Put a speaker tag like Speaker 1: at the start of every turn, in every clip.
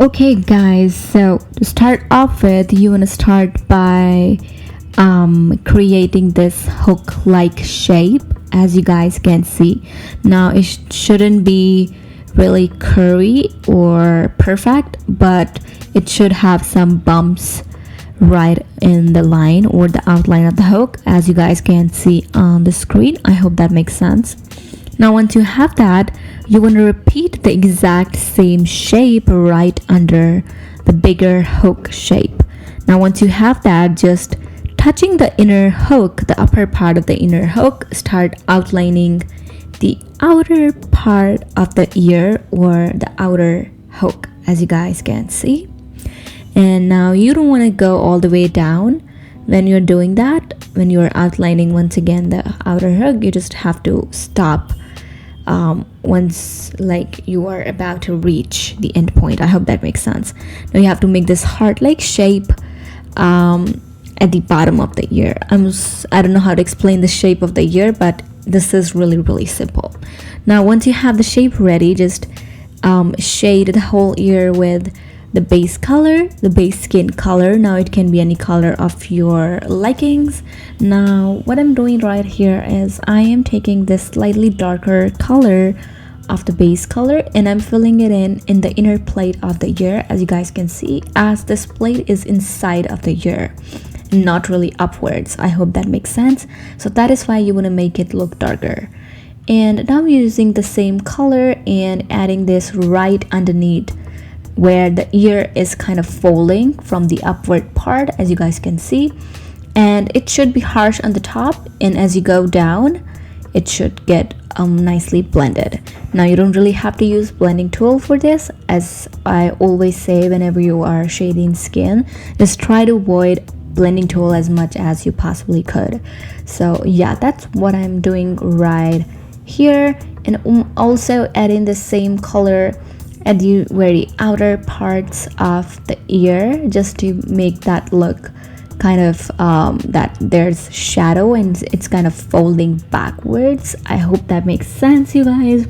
Speaker 1: Okay guys, so to start off with, you want to start by creating this hook like shape. As you guys can see, now it shouldn't be really curvy or perfect, but it should have some bumps right in the line or the outline of the hook, as you guys can see on the screen. I hope that makes sense. Now once you have that, you want to repeat the exact same shape right under the bigger hook shape. Now once you have that, just touching the inner hook, the upper part of the inner hook, start outlining the outer part of the ear or the outer hook, as you guys can see. And now you don't want to go all the way down when you're doing that. When you're outlining once again the outer hook, you just have to stop once like you are about to reach the end point. I hope that makes sense. Now you have to make this heart-like shape at the bottom of the ear. I don't know how to explain the shape of the ear, but this is really simple. Now once you have the shape ready, just shade the whole ear with the base color, the base skin color. Now it can be any color of your likings. Now what I'm doing right here is I am taking this slightly darker color of the base color and I'm filling it in the inner plate of the ear, as you guys can see, as this plate is inside of the ear, not really upwards. I hope that makes sense. So that is why you want to make it look darker. And now I'm using the same color and adding this right underneath where the ear is kind of folding from the upward part, as you guys can see. And it should be harsh on the top, and as you go down it should get nicely blended. Now you don't really have to use blending tool for this. As I always say whenever you are shading skin, just try to avoid blending tool as much as you possibly could. So yeah, that's what I'm doing right here. And also adding the same color at the very outer parts of the ear, just to make that look kind of that there's shadow and it's kind of folding backwards. I hope that makes sense, you guys.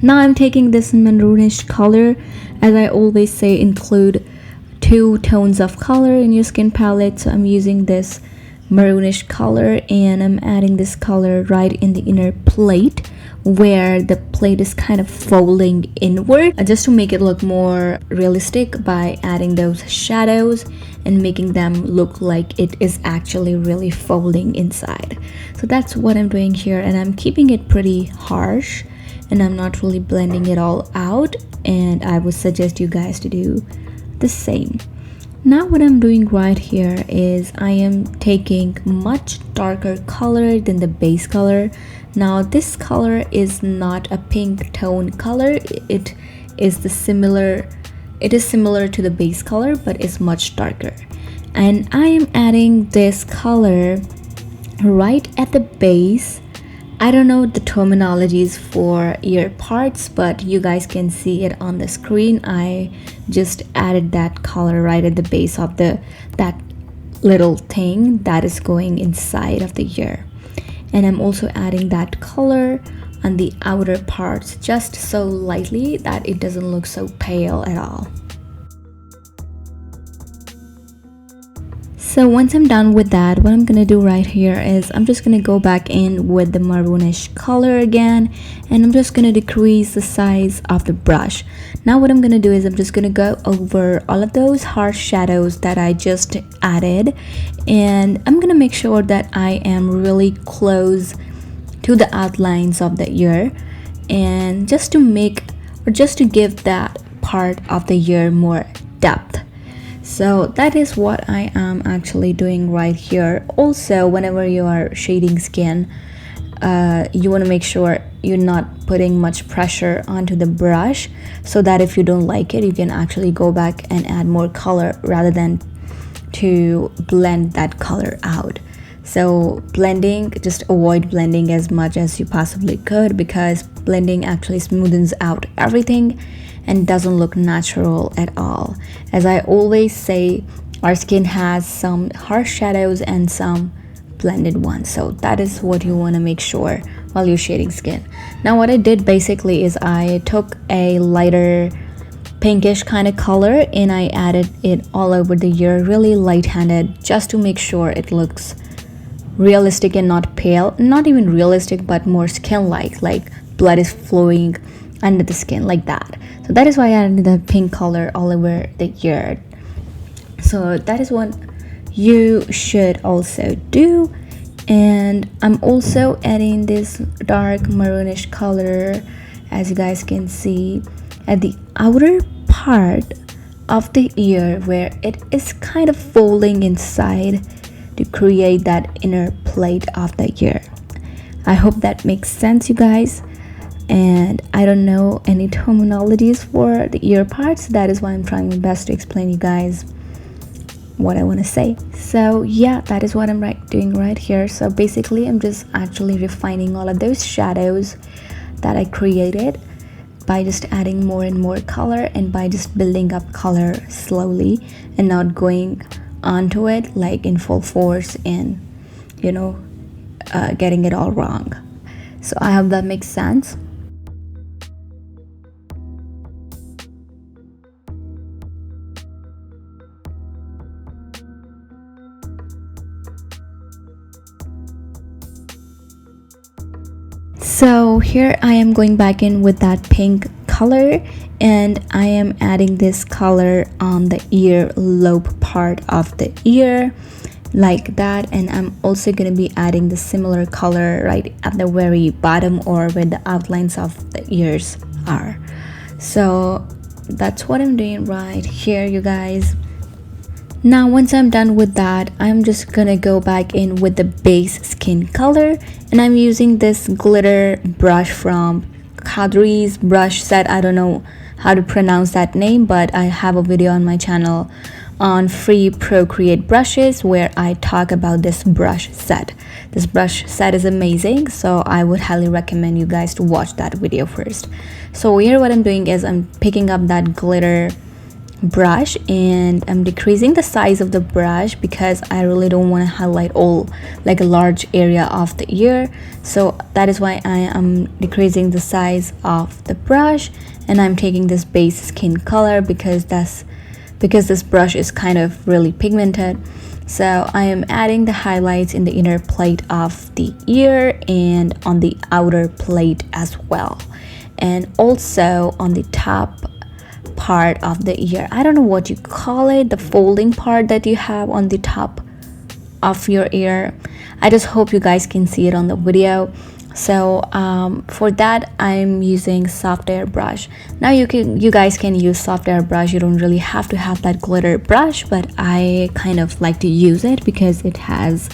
Speaker 1: Now I'm taking this maroonish color. As I always say, include 2 tones of color in your skin palette. So I'm using this maroonish color and I'm adding this color right in the inner plate where the plate is kind of folding inward, just to make it look more realistic by adding those shadows and making them look like it is actually really folding inside. So that's what I'm doing here, and I'm keeping it pretty harsh and I'm not really blending it all out, and I would suggest you guys to do the same. Now what I'm doing right here is I am taking much darker color than the base color. Now this color is not a pink tone color. It is similar to the base color, but it's much darker. And I am adding this color right at the base. I don't know the terminologies for ear parts, but you guys can see it on the screen. I just added that color right at the base of that little thing that is going inside of the ear. And I'm also adding that color on the outer parts, just so lightly that it doesn't look so pale at all. So once I'm done with that, what I'm gonna do right here is I'm just gonna go back in with the maroonish color again, and I'm just gonna decrease the size of the brush. Now what I'm gonna do is I'm just gonna go over all of those harsh shadows that I just added, and I'm gonna make sure that I am really close to the outlines of the ear, and just to give that part of the ear more depth. So that is what I am actually doing right here. Also, whenever you are shading skin, you want to make sure you're not putting much pressure onto the brush, so that if you don't like it, you can actually go back and add more color rather than to blend that color out. So blending, just avoid blending as much as you possibly could, because blending actually smoothens out everything and doesn't look natural at all. As I always say, our skin has some harsh shadows and some blended ones, so that is what you want to make sure while you're shading skin. Now what I did basically is I took a lighter pinkish kind of color, and I added it all over the ear, really light-handed, just to make sure it looks realistic and not pale, not even realistic, but more skin-like, like blood is flowing under the skin like that. So that is why I added the pink color all over the ear. So that is what you should also do. And I'm also adding this dark maroonish color, as you guys can see, at the outer part of the ear where it is kind of folding inside to create that inner plate of the ear. I hope that makes sense, you guys. And I don't know any terminologies for the ear parts. That is why I'm trying my best to explain you guys what I want to say. So yeah, that is what I'm doing right here. So basically I'm just actually refining all of those shadows that I created by just adding more and more color, and by just building up color slowly and not going onto it like in full force and getting it all wrong. So I hope that makes sense. So here I am going back in with that pink color, and I am adding this color on the ear lobe part of the ear like that. And I'm also going to be adding the similar color right at the very bottom, or where the outlines of the ears are. So that's what I'm doing right here, you guys. Now once I'm done with that, I'm just gonna go back in with the base skin color, and I'm using this glitter brush from Kadri's brush set. I don't know how to pronounce that name, but I have a video on my channel on free Procreate brushes where I talk about this brush set. This brush set is amazing, so I would highly recommend you guys to watch that video first. So here what I'm doing is I'm picking up that glitter brush and I'm decreasing the size of the brush because I really don't want to highlight all like a large area of the ear. So that is why I am decreasing the size of the brush, and I'm taking this base skin color because this brush is kind of really pigmented. So I am adding the highlights in the inner plate of the ear and on the outer plate as well, and also on the top part of the ear. I don't know what you call it, the folding part that you have on the top of your ear. I just hope you guys can see it on the video. So for that I'm using soft air brush. Now you guys can use soft air brush. You don't really have to have that glitter brush, but I kind of like to use it because it has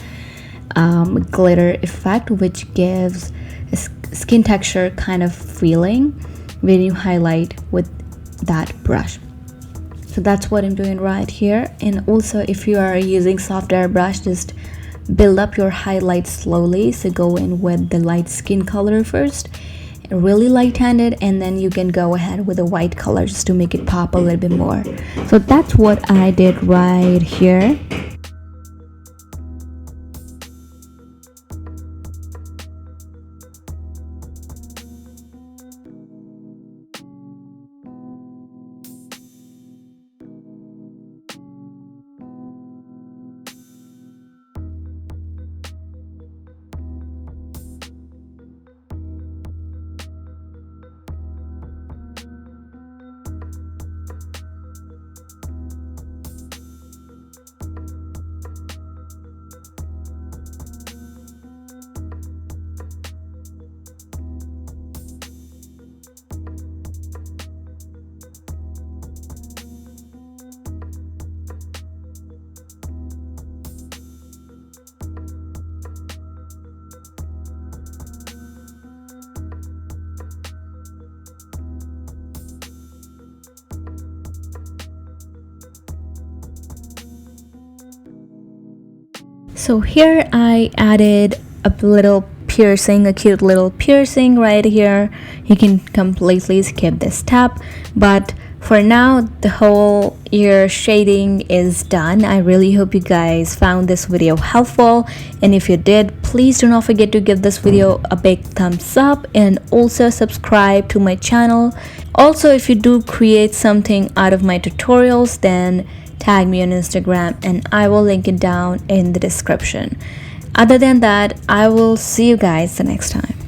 Speaker 1: glitter effect, which gives a skin texture kind of feeling when you highlight with that brush. So that's what I'm doing right here. And also if you are using soft air brush, just build up your highlights slowly. So go in with the light skin color first, really light-handed, and then you can go ahead with the white color just to make it pop a little bit more. So that's what I did right here. So here I added a little piercing, a cute little piercing right here. You can completely skip this step, but for now the whole ear shading is done. I really hope you guys found this video helpful, and if you did, please do not forget to give this video a big thumbs up and also subscribe to my channel. Also, if you do create something out of my tutorials, then tag me on Instagram and I will link it down in the description. Other than that, I will see you guys the next time.